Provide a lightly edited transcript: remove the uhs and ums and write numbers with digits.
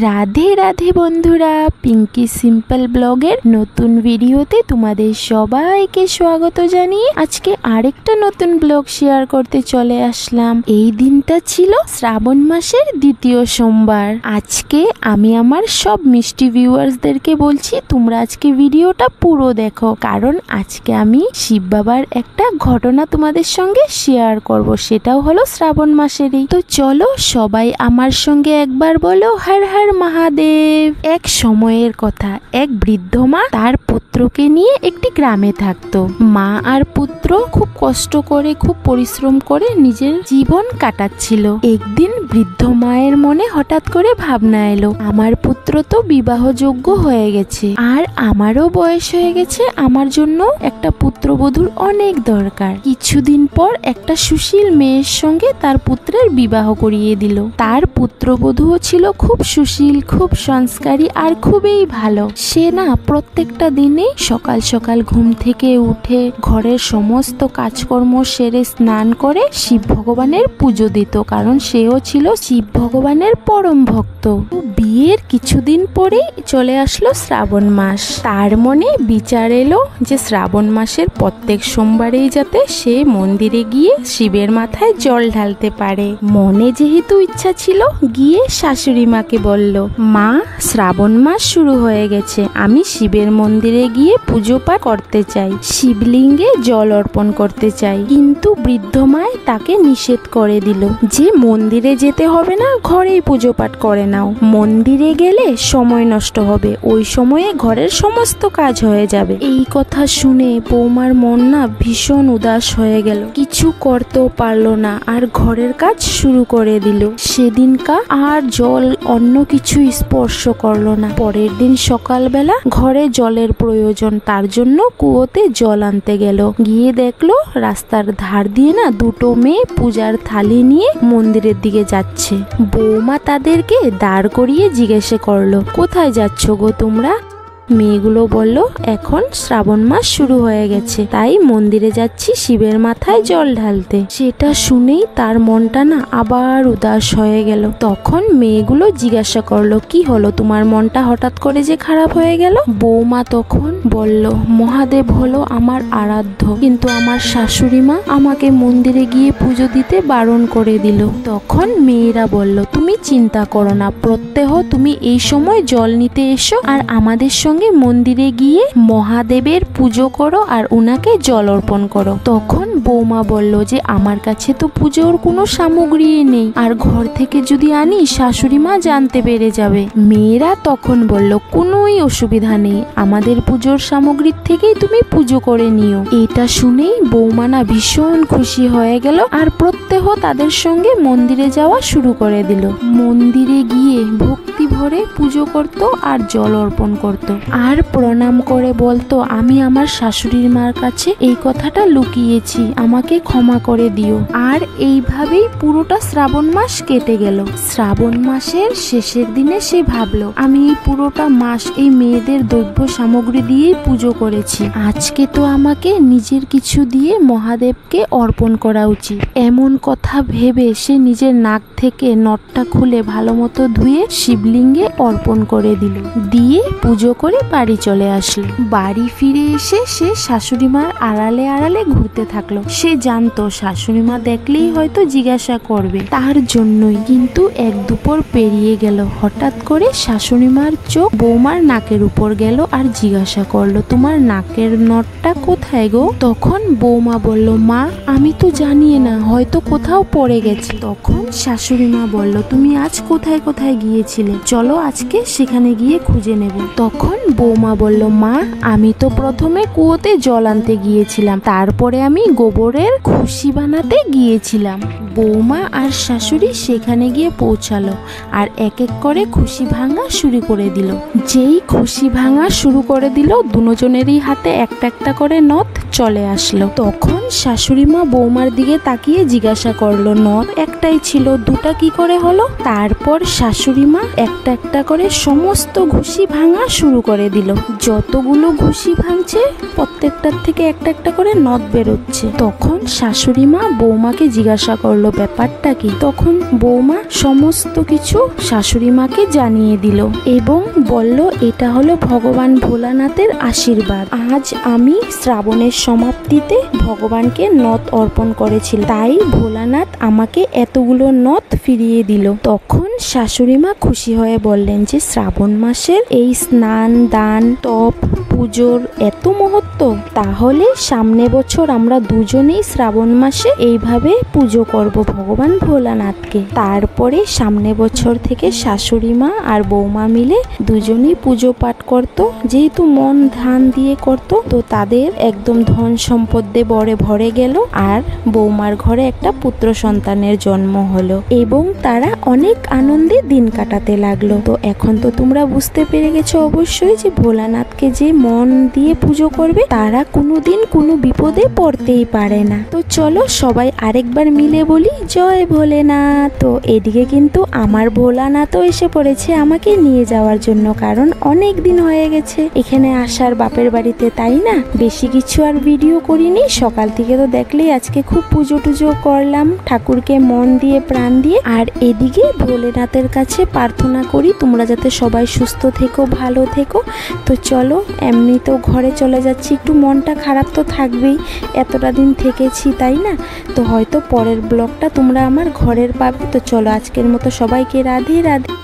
রাধে রাধে বন্ধুরা, পিঙ্কি সিম্পল ব্লগের নতুন ভিডিওতে তোমাদের সবাইকে স্বাগত জানিয়ে আজকে আরেকটা নতুন ব্লগ শেয়ার করতে চলে আসলাম। এই দিনটা ছিল শ্রাবণ মাসের দ্বিতীয় সোমবার। আজকে আমি আমার সব মিষ্টি ভিউয়ার্সদেরকে বলছি তোমরা আজকে ভিডিওটা পুরো দেখো, কারণ আজকে আমি শিব বাবার একটা ঘটনা তোমাদের সঙ্গে শেয়ার করব, সেটাও হলো শ্রাবণ মাসেরই। তো চলো সবাই আমার সঙ্গে একবার বলো হর হর মহাদেব। এক সময়ের কথা, এক বৃদ্ধ মা তার পুত্রকে নিয়ে একটি গ্রামে থাকতো। মা আর পুত্র খুব কষ্ট করে, খুব পরিশ্রম করে নিজের জীবন কাটাচ্ছিল। একদিন বৃদ্ধ মায়ের মনে হঠাৎ করে ভাবনা এলো, আমার পুত্র তো বিবাহযোগ্য হয়ে গেছে আর আমারও বয়স হয়ে গেছে, আমার জন্য একটা পুত্রবধূর অনেক দরকার। কিছুদিন পর একটা সুশীল মেয়ের সঙ্গে তার পুত্রের বিবাহ করিয়ে দিল। তার পুত্রবধূও ছিল খুব সুশীল, খুব সংস্কারী আর খুবই ভালো। সে না প্রত্যেকটা দিনে সকাল সকাল ঘুম থেকে উঠে ঘরের সমস্ত কাজকর্ম সেরে স্নান করে শিব ভগবানের পুজো দিত, কারণ সেও ছিল শিব ভগবানের পরম ভক্ত। বিয়ের কিছুদিন পরেই চলে আসলো শ্রাবণ মাস। তার মনে বিচার এলো যে শ্রাবণ মাসের প্রত্যেক সোমবারেই যাতে সে মন্দিরে গিয়ে শিবের মাথায় জল ঢালতে পারে। মনে যেহেতু ইচ্ছা ছিল, গিয়ে শাশুড়ি মাকে বলল, মা শ্রাবণ মাস শুরু হয়ে গেছে, আমি শিবের মন্দিরে গিয়ে পুজো পাঠ করতে চাই, শিবলিঙ্গে জল অর্পণ করতে চাই। কিন্তু বৃদ্ধ মায় তাকে নিষেধ করে দিল যে মন্দিরে যেতে হবে না, ঘরেই পুজো পাঠ করে নাও। মন্দিরে গেলে সময় নষ্ট হবে, ওই সময়ে ঘরের সমস্ত কাজ হয়ে যাবে। এই কথা শুনে বৌমার মন না ভীষণ উদাস হয়ে গেল, কিছু করতেও পারলো না আর ঘরের কাজ শুরু করে দিল। সেদিনকা আর জল অন্য কিছু স্পর্শ করলো না। পরের দিন সকালবেলা ঘরে জলের প্রয়োজন, তার জন্য কুয়োতে জল আনতে গেল। গিয়ে দেখলো রাস্তার ধার দিয়ে না দুটো মেয়ে পূজার থালি নিয়ে মন্দিরের দিকে যাচ্ছে। বৌমা তাদেরকে দাঁড় করিয়ে জিজ্ঞাসা করলো, কোথায় যাচ্ছ গো তোমরা? মেয়েগুলো বলল, এখন শ্রাবণ মাস শুরু হয়ে গেছে, তাই মন্দিরে যাচ্ছি শিবের মাথায় জল ঢালতে। সেটা শুনেই তার মনটা না আবার উদাস হয়ে গেল। তখন মেয়েগুলো জিজ্ঞাসা করলো, কি হলো তোমার মনটা হঠাৎ করে যে খারাপ হয়ে গেল? বৌমা তখন বলল, মহাদেব হলো আমার আরাধ্য, কিন্তু আমার শাশুড়ি মা আমাকে মন্দিরে গিয়ে পুজো দিতে বারণ করে দিল। তখন মেয়েরা বলল, তুমি চিন্তা করো না, প্রত্যহ তুমি এই সময় জল নিতে এসো আর আমাদের সঙ্গে মন্দিরে গিয়ে মহাদেবের পুজো করো আর উনাকে জল অর্পণ করো। তখন বৌমা বলল যে আমার কাছে তো পুজোর কোনো সামগ্রী নেই, আর ঘর থেকে যদি আনি শাশুড়ি মা জানতে পেরে যাবে। মেয়েরা তখন বলল, কোনোই অসুবিধা নেই, আমাদের পুজোর সামগ্রীর থেকেই তুমি পুজো করে নিও। এটা শুনেই বৌমা না ভীষণ খুশি হয়ে গেল আর প্রত্যহ তাদের সঙ্গে মন্দিরে যাওয়া শুরু করে দিল। মন্দিরে গিয়ে ভক্তি ভরে পুজো করত আর জল অর্পণ করত, আর প্রণাম করে বলতো, আমি আমার শাশুড়ির মার কাছে এই কথাটা লুকিয়েছি, আমাকে ক্ষমা করে দিও। আর এইভাবেই পুরোটা শ্রাবণ মাস কেটে গেল। শ্রাবণ মাসের শেষের দিনে সে ভাবলো, আমি এই পুরোটা মাস এই মেয়েদের দ্রব্য সামগ্রী দিয়েই পুজো করেছি, আজকে তো আমাকে নিজের কিছু দিয়ে মহাদেবকে অর্পণ করা উচিত। এমন কথা ভেবে সে নিজের নাক থেকে নটটা খুলে ভালো মতো ধুয়ে শিবলিঙ্গে অর্পণ করে দিল, দিয়ে পুজো করে বাড়ি চলে আসলো। বাড়ি ফিরে এসে সে শাশুড়ি মার আড়ালে আড়ালে ঘুরতে থাকলো। সে জানতো শাশুড়ি মা দেখলেই হয়তো জিজ্ঞাসা করবে, তার জন্যই। কিন্তু এক দুপুর পেরিয়ে গেল, হঠাৎ করে শাশুড়ি মার চোখ বৌমার নাকের উপর গেল আর জিজ্ঞাসা করলো, তোমার নাকের নটটা কোথায় গো? তখন বৌমা বলল, মা আমি তো জানি না, হয়তো কোথাও পড়ে গেছে। তখন শাশুড়ি মা বলল, তুমি আজ কোথায় কোথায় গিয়েছিলে, চলো আজকে সেখানে গিয়ে খুঁজে নেব। তখন বৌমা বলল, মা আমি তো প্রথমে কুয়োতে জল আনতে গিয়েছিলাম, তারপরে আমি গোবরের খুশি বানাতে গিয়েছিলাম। বৌমা আর শাশুড়ি সেখানে গিয়ে পৌঁছালো আর এক এক করে খুশি ভাঙা শুরু করে দিল। যেই খুশি ভাঙা শুরু করে দিল, দুজনেরই হাতে একটা একটা করে নথ চলে আসলো। তখন শাশুড়ি মা বৌমার দিকে তাকিয়ে জিজ্ঞাসা করলো, নথ একটাই ছিল, দুটা কি করে হলো? তারপর শাশুড়ি মা একটা একটা করে সমস্ত ঘুষি ভাঙা শুরু করে দিল। যতগুলো ঘুষি ভাঙছে প্রত্যেকটার থেকে একটা একটা করে নথ বেরোচ্ছে। তখন শাশুড়ি মা বৌমাকে জিজ্ঞাসা করলো, ব্যাপারটা কি? তখন বৌমা সমস্ত কিছু শাশুড়ি মাকে জানিয়ে দিল এবং বলল, এটা হলো ভগবান ভোলানাথের আশীর্বাদ। আজ আমি শ্রাবণের সমাপ্তিতে ভগবানকে নথ অর্পণ করেছিল, তাই ভোলানাথ আমাকে এতগুলো নথ ফিরিয়ে দিল। তখন শাশুড়ি মা খুশি হয়ে বললেন যে শ্রাবণ মাসের এই স্নান, দান, তপ, পুজোর এত মহত্ব, তাহলে সামনে বছর আমরা দুজনেই শ্রাবণ মাসে এইভাবে পুজো করব ভগবান ভোলানাথকে। তারপরে সামনে বছর থেকে শাশুড়ি মা আর বৌমা মিলে দুজনেই পুজো পাঠ করত। যেহেতু মন ধ্যান দিয়ে করত, তো তাদের একদম ধন সম্পদে ভরে গেল আর বৌমার ঘরে একটা পুত্র সন্তানের জন্ম হলো এবং তারা অনেক আনন্দে দিন কাটাতে লাগলো। তো এখন তো তোমরা বুঝতে পেরে গেছো অবশ্যই যে ভোলানাথকে যে মন দিয়ে পুজো করবে তারা কোনোদিন কোনো বিপদে পড়তেই পারে না। তো চলো সবাই আরেকবার মিলে বলি, জয় ভোলেনাথ। তো এদিকে কিন্তু আমার ভোলানাথও এসে পড়েছে আমাকে নিয়ে যাওয়ার জন্য, কারণ অনেক দিন হয়ে গেছে এখানে আসার বাপের বাড়িতে, তাই না? বেশি কিছু আর ভিডিও করিনি, সকাল থেকে তো দেখলেই আজকে খুব পুজো টুজো করলাম ঠাকুরকে মন দিয়ে প্রাণ দিয়ে। আর এদিকে ভোলেনাথের কাছে প্রার্থনা করি তোমরা যাতে সবাই সুস্থ থেকো, ভালো থেকো। তো চলো, এমনি তো ঘরে চলে যাচ্ছি, একটু মনটা খারাপ তো থাকবেই, এতটা দিন থেকেছি, তাই না? তো হয়তো পরের ব্লগটা তোমরা আমার ঘরের পাবে। তো চলো আজকের মতো সবাইকে রাধে রাধে।